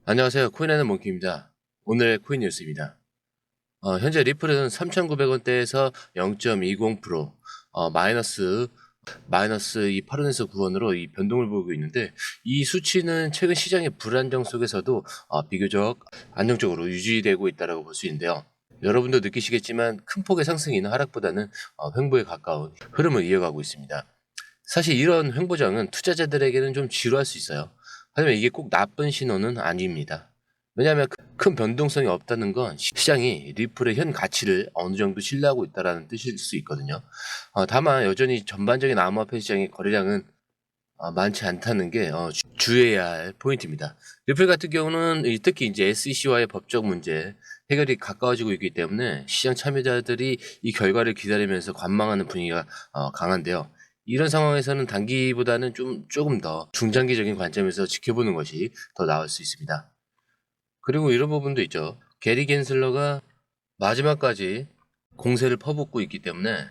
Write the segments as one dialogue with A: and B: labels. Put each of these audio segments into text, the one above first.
A: 안녕하세요. 코인하는 몽키입니다. 오늘의 코인 뉴스입니다. 현재 리플은 3,900원대에서 0.20% 마이너스 이 8원에서 9원으로 이 변동을 보이고 있는데, 이 수치는 최근 시장의 불안정 속에서도 비교적 안정적으로 유지되고 있다고 볼 수 있는데요. 여러분도 느끼시겠지만 큰 폭의 상승이나 하락보다는 횡보에 가까운 흐름을 이어가고 있습니다. 사실 이런 횡보장은 투자자들에게는 좀 지루할 수 있어요. 하지만 이게 꼭 나쁜 신호는 아닙니다. 왜냐하면 큰 변동성이 없다는 건 시장이 리플의 현 가치를 어느 정도 신뢰하고 있다는 뜻일 수 있거든요. 다만 여전히 전반적인 암호화폐 시장의 거래량은 많지 않다는 게 주의해야 할 포인트입니다. 리플 같은 경우는 특히 이제 SEC와의 법적 문제 해결이 가까워지고 있기 때문에 시장 참여자들이 이 결과를 기다리면서 관망하는 분위기가 강한데요. 이런 상황에서는 단기보다는 조금 더 중장기적인 관점에서 지켜보는 것이 더 나을 수 있습니다. 그리고 이런 부분도 있죠. 게리 겐슬러가 마지막까지 공세를 퍼붓고 있기 때문에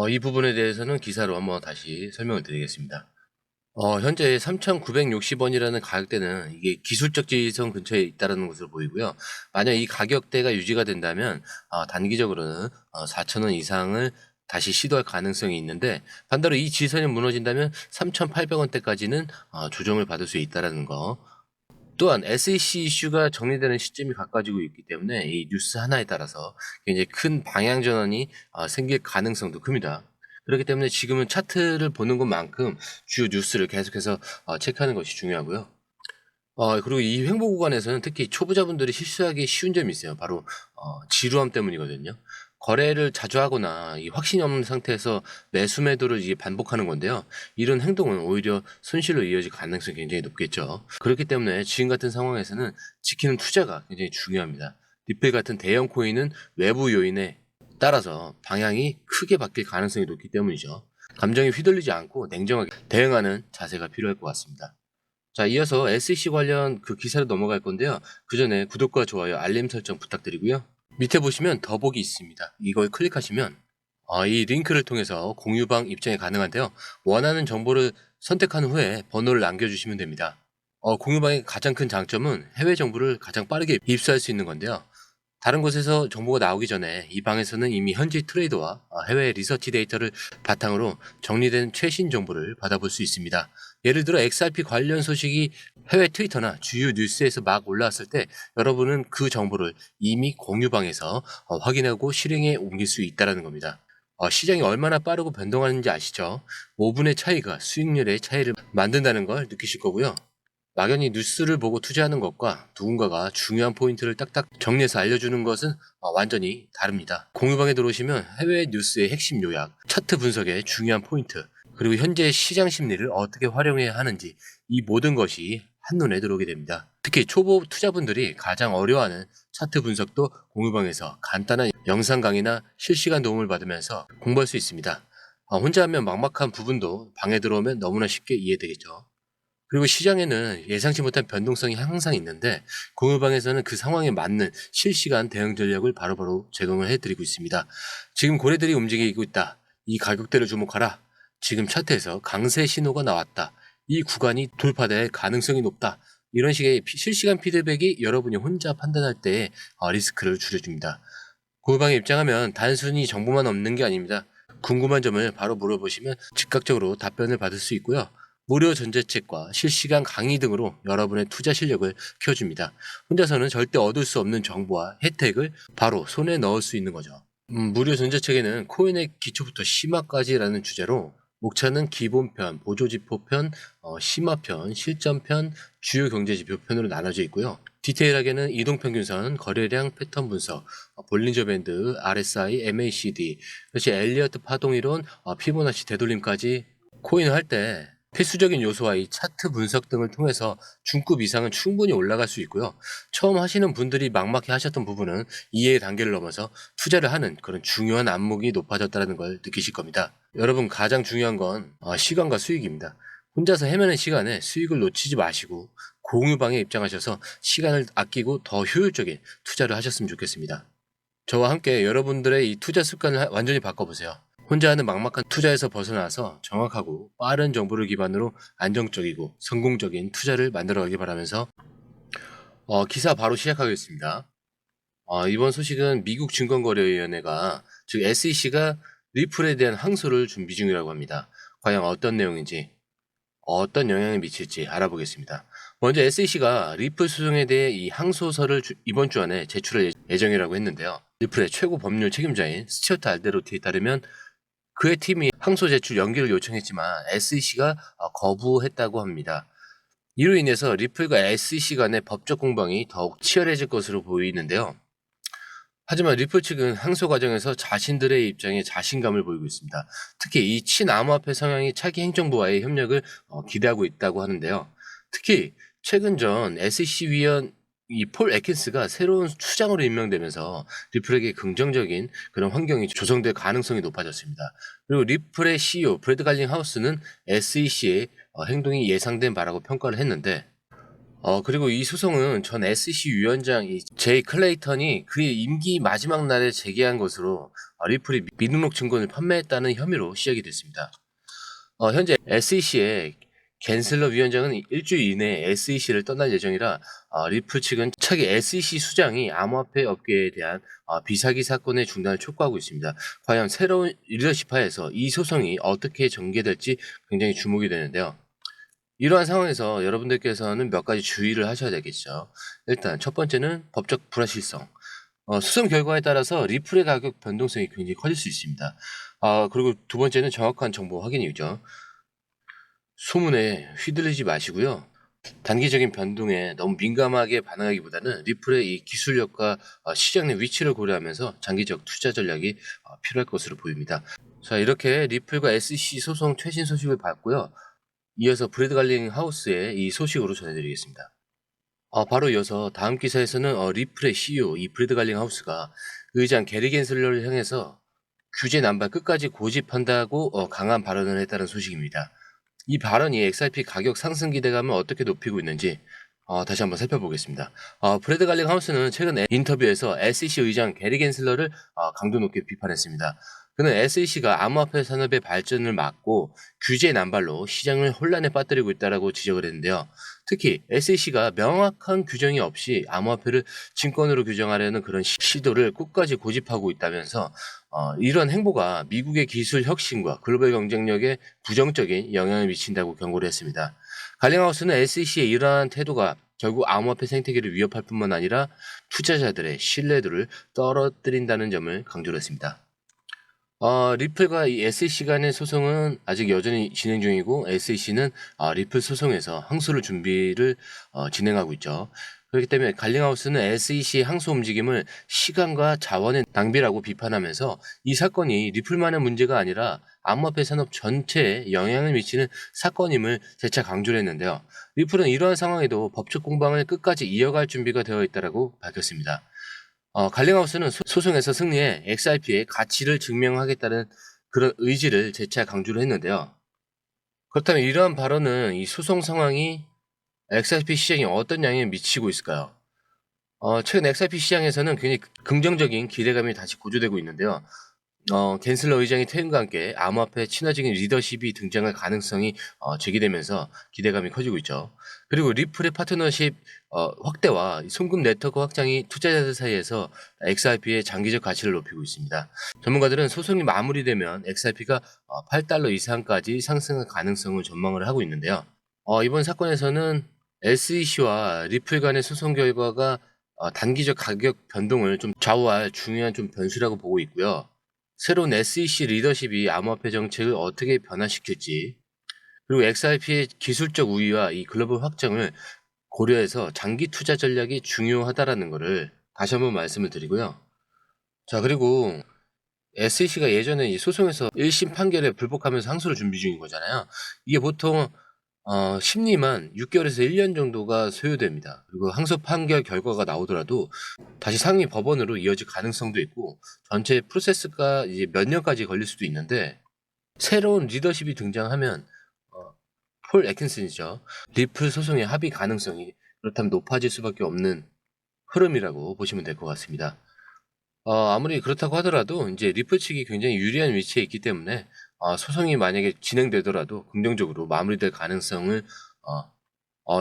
A: 이 부분에 대해서는 기사로 한번 다시 설명을 드리겠습니다. 현재 3,960원이라는 가격대는 이게 기술적 지지선 근처에 있다는 것으로 보이고요. 만약 이 가격대가 유지가 된다면 단기적으로는 4,000원 이상을 다시 시도할 가능성이 있는데, 반대로 이 지선이 무너진다면 3,800원대까지는 조정을 받을 수 있다는 거. 또한 SEC 이슈가 정리되는 시점이 가까워지고 있기 때문에 이 뉴스 하나에 따라서 굉장히 큰 방향 전환이 생길 가능성도 큽니다. 그렇기 때문에 지금은 차트를 보는 것만큼 주요 뉴스를 계속해서 체크하는 것이 중요하고요. 그리고 이 횡보 구간에서는 특히 초보자분들이 실수하기 쉬운 점이 있어요. 바로 지루함 때문이거든요. 거래를 자주 하거나 이 확신이 없는 상태에서 매수 매도를 이게 반복하는 건데요. 이런 행동은 오히려 손실로 이어질 가능성이 굉장히 높겠죠. 그렇기 때문에 지금 같은 상황에서는 지키는 투자가 굉장히 중요합니다. 리플 같은 대형 코인은 외부 요인에 따라서 방향이 크게 바뀔 가능성이 높기 때문이죠. 감정에 휘둘리지 않고 냉정하게 대응하는 자세가 필요할 것 같습니다. 자, 이어서 SEC 관련 그 기사로 넘어갈 건데요. 그 전에 구독과 좋아요, 알림 설정 부탁드리고요. 밑에 보시면 더보기 있습니다. 이걸 클릭하시면 이 링크를 통해서 공유방 입장이 가능한데요. 원하는 정보를 선택한 후에 번호를 남겨주시면 됩니다. 공유방의 가장 큰 장점은 해외 정보를 가장 빠르게 입수할 수 있는 건데요. 다른 곳에서 정보가 나오기 전에 이 방에서는 이미 현지 트레이더와 해외 리서치 데이터를 바탕으로 정리된 최신 정보를 받아볼 수 있습니다. 예를 들어 XRP 관련 소식이 해외 트위터나 주요 뉴스에서 막 올라왔을 때 여러분은 그 정보를 이미 공유방에서 확인하고 실행에 옮길 수 있다는 겁니다. 시장이 얼마나 빠르고 변동하는지 아시죠? 5분의 차이가 수익률의 차이를 만든다는 걸 느끼실 거고요. 막연히 뉴스를 보고 투자하는 것과 누군가가 중요한 포인트를 딱딱 정리해서 알려주는 것은 완전히 다릅니다. 공유방에 들어오시면 해외 뉴스의 핵심 요약, 차트 분석의 중요한 포인트, 그리고 현재 시장 심리를 어떻게 활용해야 하는지, 이 모든 것이 한눈에 들어오게 됩니다. 특히 초보 투자분들이 가장 어려워하는 차트 분석도 공유방에서 간단한 영상 강의나 실시간 도움을 받으면서 공부할 수 있습니다. 혼자 하면 막막한 부분도 방에 들어오면 너무나 쉽게 이해되겠죠. 그리고 시장에는 예상치 못한 변동성이 항상 있는데, 공유방에서는 그 상황에 맞는 실시간 대응 전략을 바로바로 제공을 해드리고 있습니다. 지금 고래들이 움직이고 있다. 이 가격대를 주목하라. 지금 차트에서 강세 신호가 나왔다. 이 구간이 돌파될 가능성이 높다. 이런 식의 실시간 피드백이 여러분이 혼자 판단할 때 리스크를 줄여줍니다. 공유방에 입장하면 단순히 정보만 얻는 게 아닙니다. 궁금한 점을 바로 물어보시면 즉각적으로 답변을 받을 수 있고요. 무료 전자책과 실시간 강의 등으로 여러분의 투자 실력을 키워줍니다. 혼자서는 절대 얻을 수 없는 정보와 혜택을 바로 손에 넣을 수 있는 거죠. 무료 전자책에는 코인의 기초부터 심화까지라는 주제로 목차는 기본편, 보조지표편, 심화편, 실전편, 주요 경제지표편으로 나눠져 있고요. 디테일하게는 이동평균선, 거래량 패턴 분석, 볼린저 밴드, RSI, MACD, 그렇지 엘리어트 파동이론, 피보나치 되돌림까지 코인을 할 때 필수적인 요소와 이 차트 분석 등을 통해서 중급 이상은 충분히 올라갈 수 있고요. 처음 하시는 분들이 막막해 하셨던 부분은 이해의 단계를 넘어서 투자를 하는 그런 중요한 안목이 높아졌다는 걸 느끼실 겁니다. 여러분, 가장 중요한 건 시간과 수익입니다. 혼자서 헤매는 시간에 수익을 놓치지 마시고 공유방에 입장하셔서 시간을 아끼고 더 효율적인 투자를 하셨으면 좋겠습니다. 저와 함께 여러분들의 이 투자 습관을 완전히 바꿔보세요. 혼자 하는 막막한 투자에서 벗어나서 정확하고 빠른 정보를 기반으로 안정적이고 성공적인 투자를 만들어가기 바라면서 기사 바로 시작하겠습니다. 이번 소식은 미국 증권거래위원회가, 즉 SEC가 리플에 대한 항소를 준비 중이라고 합니다. 과연 어떤 내용인지, 어떤 영향을 미칠지 알아보겠습니다. 먼저 SEC가 리플 소송에 대해 이 항소서를 이번 주 안에 제출할 예정이라고 했는데요. 리플의 최고 법률 책임자인 스튜어트 알데로티에 따르면 그의 팀이 항소 제출 연기를 요청했지만 SEC가 거부했다고 합니다. 이로 인해서 리플과 SEC 간의 법적 공방이 더욱 치열해질 것으로 보이는데요. 하지만 리플 측은 항소 과정에서 자신들의 입장에 자신감을 보이고 있습니다. 특히 이 친암호화폐 성향이 차기 행정부와의 협력을 기대하고 있다고 하는데요. 특히 최근 전 SEC 위원 이 폴 애킨스가 새로운 수장으로 임명되면서 리플에게 긍정적인 그런 환경이 조성될 가능성이 높아졌습니다. 그리고 리플의 CEO 브래드 갈링 하우스는 SEC의 행동이 예상된 바라고 평가를 했는데, 그리고 이 소송은 전 SEC 위원장 제이 클레이턴이 그의 임기 마지막 날에 제기한 것으로 리플이 미등록 증권을 판매했다는 혐의로 시작이 됐습니다. 현재 SEC의 갠슬러 위원장은 일주일 이내에 SEC를 떠날 예정이라 리플 측은 차기 SEC 수장이 암호화폐 업계에 대한 비사기 사건의 중단을 촉구하고 있습니다. 과연 새로운 리더십 하에서 이 소송이 어떻게 전개될지 굉장히 주목이 되는데요. 이러한 상황에서 여러분들께서는 몇 가지 주의를 하셔야 되겠죠. 일단 첫 번째는 법적 불확실성. 수정 결과에 따라서 리플의 가격 변동성이 굉장히 커질 수 있습니다. 그리고 두 번째는 정확한 정보 확인이죠. 소문에 휘둘리지 마시고요. 단기적인 변동에 너무 민감하게 반응하기보다는 리플의 이 기술력과 시장 내 위치를 고려하면서 장기적 투자 전략이 필요할 것으로 보입니다. 자, 이렇게 리플과 SEC 소송 최신 소식을 봤고요. 이어서 브래드 갈링 하우스의 이 소식으로 전해드리겠습니다. 바로 이어서 다음 기사에서는 리플의 CEO 이 브래드 갈링 하우스가 의장 게리 겐슬러를 향해서 규제 남발 끝까지 고집한다고 강한 발언을 했다는 소식입니다. 이 발언이 XRP 가격 상승 기대감을 어떻게 높이고 있는지 다시 한번 살펴보겠습니다. 브래드 갈링 하우스는 최근 인터뷰에서 SEC 의장 게리 겐슬러를 강도 높게 비판했습니다. 그는 SEC가 암호화폐 산업의 발전을 막고 규제 남발로 시장을 혼란에 빠뜨리고 있다고 지적을 했는데요. 특히 SEC가 명확한 규정이 없이 암호화폐를 증권으로 규정하려는 그런 시도를 끝까지 고집하고 있다면서 이런 행보가 미국의 기술 혁신과 글로벌 경쟁력에 부정적인 영향을 미친다고 경고를 했습니다. 갈링하우스는 SEC의 이러한 태도가 결국 암호화폐 생태계를 위협할 뿐만 아니라 투자자들의 신뢰도를 떨어뜨린다는 점을 강조를 했습니다. 리플과 이 SEC 간의 소송은 아직 여전히 진행 중이고 SEC는 리플 소송에서 항소를 준비를 진행하고 있죠. 그렇기 때문에 갈링하우스는 SEC 항소 움직임을 시간과 자원의 낭비라고 비판하면서 이 사건이 리플만의 문제가 아니라 암호화폐 산업 전체에 영향을 미치는 사건임을 재차 강조를 했는데요. 리플은 이러한 상황에도 법적 공방을 끝까지 이어갈 준비가 되어 있다고 밝혔습니다. 갈링하우스는 소송에서 승리해 XRP의 가치를 증명하겠다는 그런 의지를 재차 강조를 했는데요. 그렇다면 이러한 발언은 이 소송 상황이 XRP 시장에 어떤 영향을 미치고 있을까요? 최근 XRP 시장에서는 굉장히 긍정적인 기대감이 다시 고조되고 있는데요. 갠슬러 의장의 퇴임과 함께 암호화폐 친화적인 리더십이 등장할 가능성이 제기되면서 기대감이 커지고 있죠. 그리고 리플의 파트너십 확대와 송금 네트워크 확장이 투자자들 사이에서 XRP의 장기적 가치를 높이고 있습니다. 전문가들은 소송이 마무리되면 XRP가 $8 이상까지 상승할 가능성을 전망을 하고 있는데요. 이번 사건에서는 SEC와 리플 간의 소송 결과가 단기적 가격 변동을 좀 좌우할 중요한 좀 변수라고 보고 있고요. 새로운 SEC 리더십이 암호화폐 정책을 어떻게 변화시킬지, 그리고 XRP의 기술적 우위와 이 글로벌 확장을 고려해서 장기 투자 전략이 중요하다라는 것을 다시 한번 말씀을 드리고요. 자, 그리고 SEC가 예전에 이 소송에서 1심 판결에 불복하면서 항소를 준비 중인 거잖아요. 이게 보통 심리만 6개월에서 1년 정도가 소요됩니다. 그리고 항소 판결 결과가 나오더라도 다시 상위 법원으로 이어질 가능성도 있고 전체 프로세스가 이제 몇 년까지 걸릴 수도 있는데, 새로운 리더십이 등장하면 폴 애킨슨이죠. 리플 소송의 합의 가능성이 그렇다면 높아질 수밖에 없는 흐름이라고 보시면 될 것 같습니다. 아무리 그렇다고 하더라도 이제 리플 측이 굉장히 유리한 위치에 있기 때문에 소송이 만약에 진행되더라도 긍정적으로 마무리될 가능성을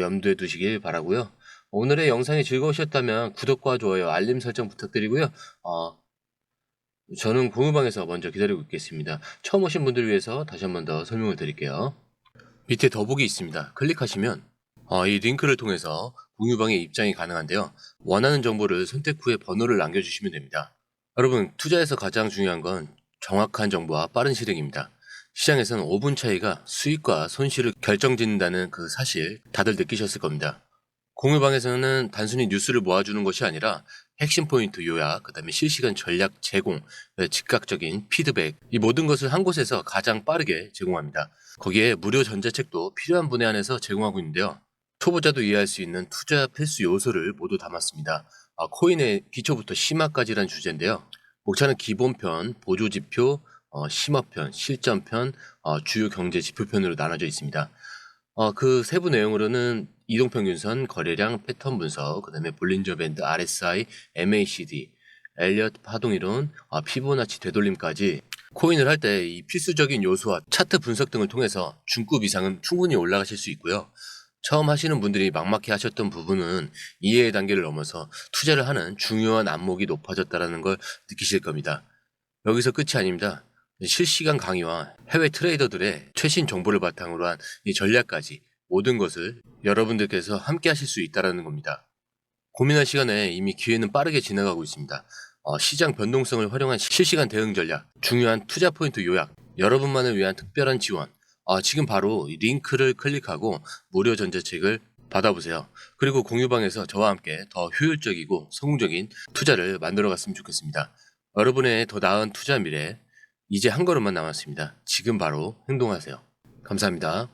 A: 염두에 두시길 바라고요. 오늘의 영상이 즐거우셨다면 구독과 좋아요, 알림 설정 부탁드리고요. 저는 공유방에서 먼저 기다리고 있겠습니다. 처음 오신 분들을 위해서 다시 한 번 더 설명을 드릴게요. 밑에 더보기 있습니다. 클릭하시면 이 링크를 통해서 공유방에 입장이 가능한데요. 원하는 정보를 선택 후에 번호를 남겨주시면 됩니다. 여러분, 투자에서 가장 중요한 건 정확한 정보와 빠른 실행입니다. 시장에서는 5분 차이가 수익과 손실을 결정짓는다는 그 사실 다들 느끼셨을 겁니다. 공유방에서는 단순히 뉴스를 모아주는 것이 아니라 핵심 포인트 요약, 그 다음에 실시간 전략 제공, 즉각적인 피드백, 이 모든 것을 한 곳에서 가장 빠르게 제공합니다. 거기에 무료 전자책도 필요한 분에 한해서 제공하고 있는데요. 초보자도 이해할 수 있는 투자 필수 요소를 모두 담았습니다. 코인의 기초부터 심화까지란 주제인데요. 목차는 기본편, 보조지표, 심화편, 실전편, 주요 경제 지표편으로 나눠져 있습니다. 그 세부 내용으로는 이동평균선, 거래량, 패턴 분석, 그 다음에 볼린저 밴드, RSI, MACD, 엘리엇 파동이론, 피보나치 되돌림까지 코인을 할 때 이 필수적인 요소와 차트 분석 등을 통해서 중급 이상은 충분히 올라가실 수 있고요. 처음 하시는 분들이 막막해 하셨던 부분은 이해의 단계를 넘어서 투자를 하는 중요한 안목이 높아졌다는 걸 느끼실 겁니다. 여기서 끝이 아닙니다. 실시간 강의와 해외 트레이더들의 최신 정보를 바탕으로 한 이 전략까지 모든 것을 여러분들께서 함께 하실 수 있다는 겁니다. 고민할 시간에 이미 기회는 빠르게 지나가고 있습니다. 시장 변동성을 활용한 실시간 대응 전략, 중요한 투자 포인트 요약, 여러분만을 위한 특별한 지원. 지금 바로 이 링크를 클릭하고 무료 전자책을 받아보세요. 그리고 공유방에서 저와 함께 더 효율적이고 성공적인 투자를 만들어 갔으면 좋겠습니다. 여러분의 더 나은 투자 미래, 이제 한 걸음만 남았습니다. 지금 바로 행동하세요. 감사합니다.